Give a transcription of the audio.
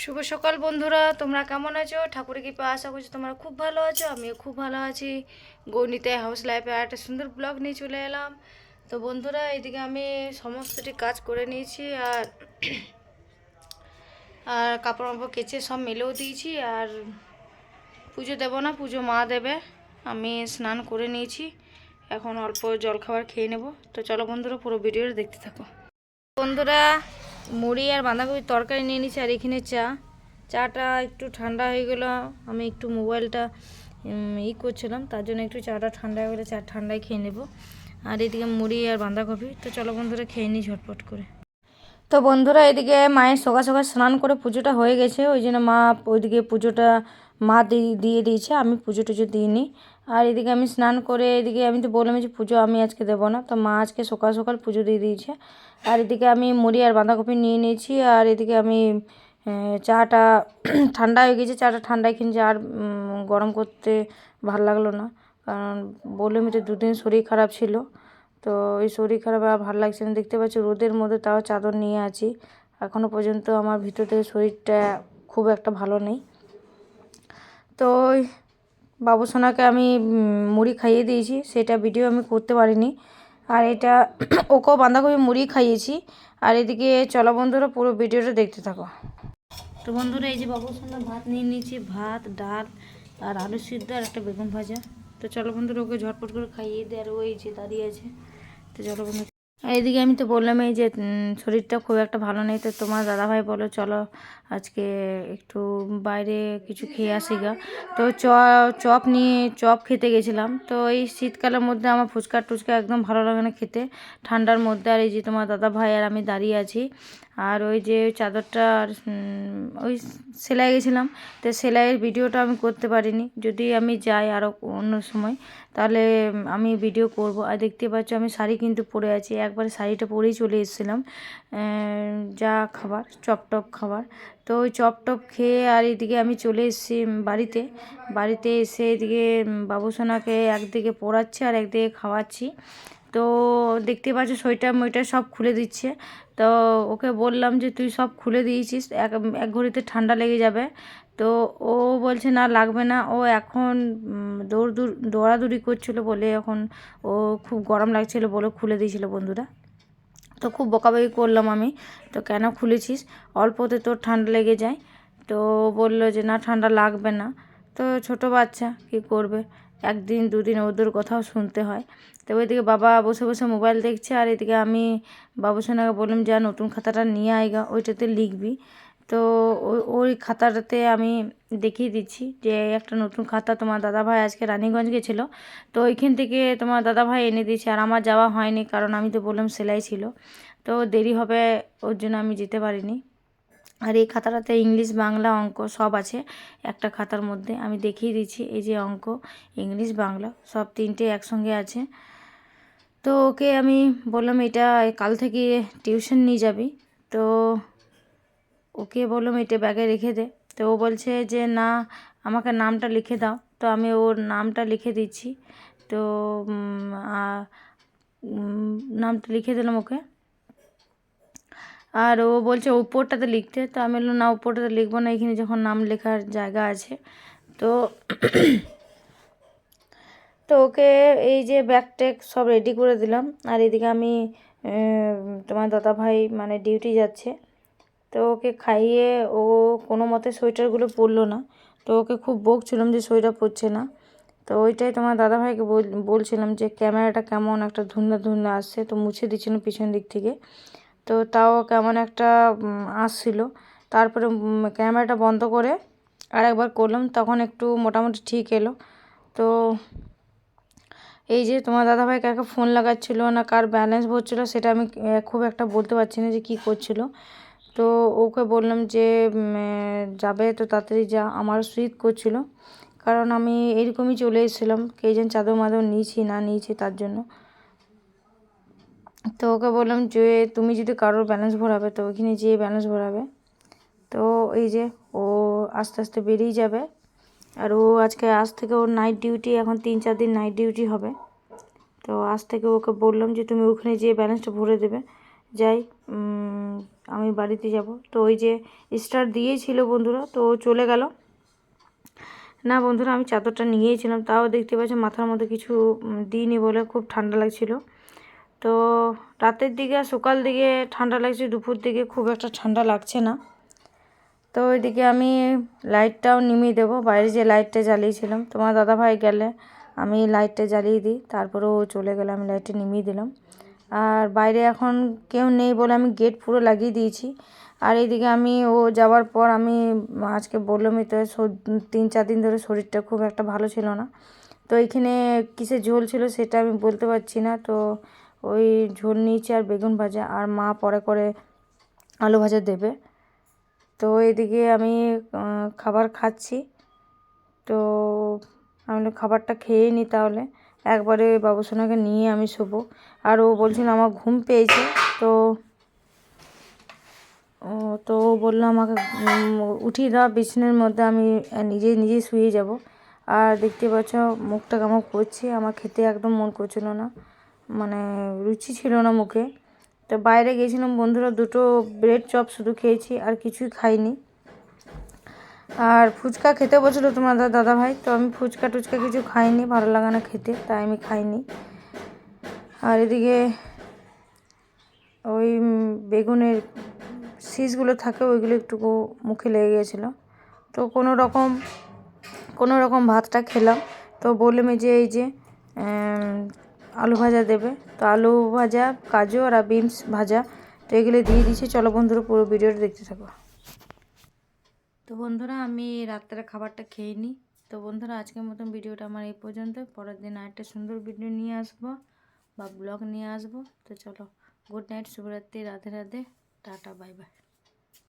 শুভ সকাল বন্ধুরা, তোমরা কেমন আছো? ঠাকুরের কৃপা আশা করছি তোমরা খুব ভালো আছো। আমিও খুব ভালো আছি। গণিতে হাউস লাইফে একটা সুন্দর ব্লগ নিয়ে চলে এলাম। তো বন্ধুরা, এদিকে আমি সমস্তটি কাজ করে নিয়েছি আর আর কাপড় মাপড় কেচে সব মেলেও দিয়েছি। আর পুজো দেবো না, পুজো মা দেবে। আমি স্নান করে নিয়েছি, এখন অল্প জলখাবার খেয়ে নেব। তো চলো বন্ধুরা, পুরো ভিডিওটা দেখতে থাকো। বন্ধুরা, মুড়ি আর বাঁধাকপির তরকারি নিয়ে নিচ্ছি আর এখানে চাটা একটু ঠান্ডা হয়ে গেল। আমি একটু মোবাইলটা করছিলাম, তার জন্য একটু চাটা ঠান্ডা হয়ে গেলে চা ঠান্ডায় খেয়ে নেব। আর এদিকে মুড়ি আর বাঁধাকপি। তো চলো বন্ধুরা, খেয়ে নিই ঝটপট করে। তো বন্ধুরা, এদিকে মায়ের সকাল সকাল স্নান করে পুজোটা হয়ে গেছে, ওই জন্য মা ওইদিকে পুজোটা মা দিয়ে দিয়েছে, আমি পুজো টুজো দিইনি। আর এদিকে আমি স্নান করে এদিকে আমি তো বললাম যে পুজো আমি আজকে দেবো না, তো মা আজকে সকাল সকাল পুজো দিয়ে দিয়েছে। আর এদিকে আমি মুড়ি আর বাঁধাকপি নিয়ে নিয়েছি। আর এদিকে আমি চাটা ঠান্ডা হয়ে গেছে, চাটা ঠান্ডায় কিনছি। আর গরম করতে ভালো লাগলো না, কারণ বললাম যে দুদিন শরীর খারাপ ছিল। তো এই শরীর খারাপ আর ভালো লাগছে না। দেখতে পাচ্ছি রোদের মধ্যে তাও চাদর নিয়ে আছি, এখনও পর্যন্ত আমার ভিতর থেকে শরীরটা খুব একটা ভালো নেই। তো ওই বাবুসোনাকে আমি মুড়ি খাইয়ে দিয়েছি, সেটা ভিডিও আমি করতে পারিনি। আর এটা ওকেও বাঁধাকপি মুড়ি খাইয়েছি। আর এদিকে চলো বন্ধুরা, পুরো ভিডিওটা দেখতে থাকো। তো বন্ধুরা, এই যে বাবুসোনা ভাত নিয়ে নিয়েছি, ভাত ডাল আর আলু সিদ্ধ আর একটা বেগুন ভাজা। তো চলো বন্ধুরা, ওকে ঝটপট করে খাইয়ে দিয়ে আর ওই যে দাঁড়িয়ে আছে। তো চলো বন্ধু, আর এদিকে আমি তো বললাম এই যে শরীরটা খুব একটা ভালো নেই। তো তোমার দাদাভাই বলো চলো আজকে একটু বাইরে কিছু খেয়ে আসি গা। তো চপ খেতে গেছিলাম। তো এই শীতকালের মধ্যে আমার ফুচকা টুচকা একদম ভালো লাগে না খেতে, ঠান্ডার মধ্যে। আর এই যে তোমার দাদাভাই আর আমি দাঁড়িয়ে আছি। আর ওই যে চাদরটা ওই সেলাই গেছিলাম, তো সেলাইয়ের ভিডিওটা আমি করতে পারিনি। যদি আমি যাই আরও অন্য সময় তাহলে আমি ভিডিও করব। আর দেখতে পাচ্ছ আমি শাড়ি কিন্তু পরে আছি, একবারে শাড়িটা পরেই চলে এসেছিলাম যা খাবার চপ টপ খাবার। তো ওই চপ টপ খেয়ে আর এদিকে আমি চলে এসেছি বাড়িতে এসে এদিকে বাবুসোনাকে একদিকে পড়াচ্ছি আর একদিকে খাওয়াচ্ছি। তো দেখতে পাচ্ছ সোয়েটার মোয়েটার সব খুলে দিচ্ছে। তো ওকে বললাম যে তুই সব খুলে দিয়েছিস, এক ঘড়িতে ঠান্ডা লেগে যাবে। তো ও বলছে না লাগবে না, ও এখন দৌড়াদৌড়ি করছিলো বলে এখন ও খুব গরম লাগছিলো বলে খুলে দিয়েছিলো বন্ধুরা। তো খুব বকাবকি করলাম আমি, তো কেন খুলেছিস, অল্পতে তোর ঠান্ডা লেগে যায়। তো বললো যে না ঠান্ডা লাগবে না। তো ছোট বাচ্চা কী করবে, একদিন দুদিন ওদের কথাও শুনতে হয়। তো ওইদিকে বাবা বসে বসে মোবাইল দেখছে আর এদিকে আমি বাবুসোনাকে বললাম যা নতুন খাতাটা নিয়ে আয়গা, ওইটাতে লিখবি। তো ওই খাতাটাতে আমি দেখিয়ে দিচ্ছি যে একটা নতুন খাতা তোমার দাদাভাই আজকে রানীগঞ্জ গেছিলো, তো ওইখান থেকে তোমার দাদাভাই এনে দিয়েছে। আর আমার যাওয়া হয়নি, কারণ আমি তো বললাম সেলাই ছিল, তো দেরি হবে, ওর জন্য আমি যেতে পারিনি। আর এই খাতাটাতে ইংলিশ বাংলা অঙ্ক সব আছে একটা খাতার মধ্যে, আমি দেখিয়ে দিচ্ছি। এই যে অঙ্ক ইংলিশ বাংলা সব তিনটে একসঙ্গে আছে। তো ওকে আমি বললাম এটা কাল থেকে টিউশন নিয়ে যাবি। তো ওকে বললাম এটা ব্যাগে রেখে দে। তো ও বলছে যে না আমাকে নামটা লিখে দাও। তো আমি ওর নামটা লিখে দিচ্ছি। তো নামটা লিখে দিলাম ওকে। আর ও বলছে উপরটাতে লিখতে। তো আমি বললাম না উপরটাতে লিখবো না, এখানে যখন নাম লেখার জায়গা আছে। তো তো ওকে এই যে ব্যাগ ট্যাগ সব রেডি করে দিলাম। আর এদিকে আমি তোমার দাদাভাই মানে ডিউটি যাচ্ছে, তো ওকে খাইয়ে ও কোনো মতে সোয়েটারগুলো পরলো না। তো ওকে খুব বকছিলাম যে সোয়েটার পরছে না। তো ওইটাই তোমার দাদাভাইকে বলছিলাম যে ক্যামেরাটা কেমন একটা ধুন্দা ধুন্দা আসছে, তো মুছে দিচ্ছিল পিছন দিক থেকে। তো তাও কেমন একটা আসছিলো। তারপরে ক্যামেরাটা বন্ধ করে আর একবার করলাম, তখন একটু মোটামুটি ঠিক এলো। তো এই যে তোমার দাদাভাই কাকে ফোন লাগাচ্ছিলো না কার ব্যালেন্স ভরছিলো সেটা আমি খুব একটা বলতে পারছি না যে কী করছিলো। তো ওকে বললাম যে যাবে তো তাড়াতাড়ি যা, আমারও শীত করছিল, কারণ আমি এরকমই চলে এসেছিলাম, কে যেন চাদর মাদর নিয়েছি না নিয়েছি তার জন্য। তো ওকে বললাম যে তুমি যদি কারোর ব্যালেন্স ভরাবে তো ওইখানে যেয়ে ব্যালেন্স ভরাবে। তো এই যে ও আস্তে আস্তে বেরিয়ে যাবে। আর ও আজ থেকে ওর নাইট ডিউটি, এখন 3-4 দিন নাইট ডিউটি হবে। তো আজ থেকে ওকে বললাম যে তুমি ওখানে যেয়ে ব্যালেন্সটা ভরে দেবে। যাই আমি বাড়িতে যাব। তো ওই যে স্টার দিয়েছিল বন্ধুরা, তো চলে গেল। না বন্ধুরা, আমি চাদরটা নিয়েছিলাম, তাও দেখতে পাচ্ছি মাথার মধ্যে কিছু দিইনি বলে খুব ঠান্ডা লাগছিল। তো রাতের দিকে সকাল দিকে ঠান্ডা লাগছে, দুপুর দিকে খুব একটা ঠান্ডা লাগছে না। তো ওইদিকে আমি লাইটটাও নিমিয়ে দেবো, বাইরে যে লাইটটা জ্বালিয়েছিলাম, তোমার দাদাভাই গেলে আমি লাইটটা জ্বালিয়ে দিই, তারপরে ও চলে গেলে আমি লাইটটা নিমিয়ে দিলাম। আর বাইরে এখন কেউ নেই বলে আমি গেট পুরো লাগিয়ে দিয়েছি। আর এইদিকে আমি ও যাওয়ার পর আমি আজকে বললামই তো 3-4 দিন ধরে শরীরটা খুব একটা ভালো ছিল না। তো এইখানে কিসের ঝোল ছিল সেটা আমি বলতে পারছি না। তো ওই ঝোল নিয়েছি আর বেগুন ভাজা, আর মা পরে করে আলু ভাজা দেবে। তো এদিকে আমি খাবার খাচ্ছি। তো আমি খাবারটা খেয়ে নিই, তাহলে একবারে বাবুসোনাকে নিয়ে আমি শোবো। আর ও বলছিল আমার ঘুম পেয়েছে, তো ও বললো আমাকে উঠিয়ে দাও বিছানার মধ্যে, আমি নিজেই শুয়ে যাব। আর দেখতে পাচ্ছ মুখটা কেমন করছে, আমার খেতে একদম মন করছিল না, মানে রুচি ছিল না মুখে। তো বাইরে গিয়েছিলাম বন্ধুরা, 2টো ব্রেড চপ শুধু খেয়েছি, আর কিছুই খাইনি। আর ফুচকা খেতে বলছিল তোমাদের দাদাভাই, তো আমি ফুচকা টুচকা কিছু খাইনি, ভালো লাগে না খেতে, তাই আমি খাইনি। আর এদিকে ওই বেগুনের শীষগুলো থাকে, ওইগুলো একটুকু মুখে লেগে গিয়েছিলো। তো কোনো রকম ভাতটা খেলাম। তো বললাম যে এই যে আলু ভাজা দেবে, তো আলু ভাজা, গাজর আর বিনস ভাজা, তো এগুলো দিয়ে দিয়েছি। চলো বন্ধুরা পুরো ভিডিওটা দেখতে থাকো। তো বন্ধুরা আমি রাত্রে খাবারটা খেয়ে নিই। তো বন্ধুরা আজকের মতন ভিডিওটা আমার এই পর্যন্ত। পরের দিন আরেকটা সুন্দর ভিডিও নিয়ে আসবো বা ব্লগ নিয়ে আসবো। তো চলো, গুড নাইট, শুভরাত্রি, Radhe Radhe, tata, bye bye.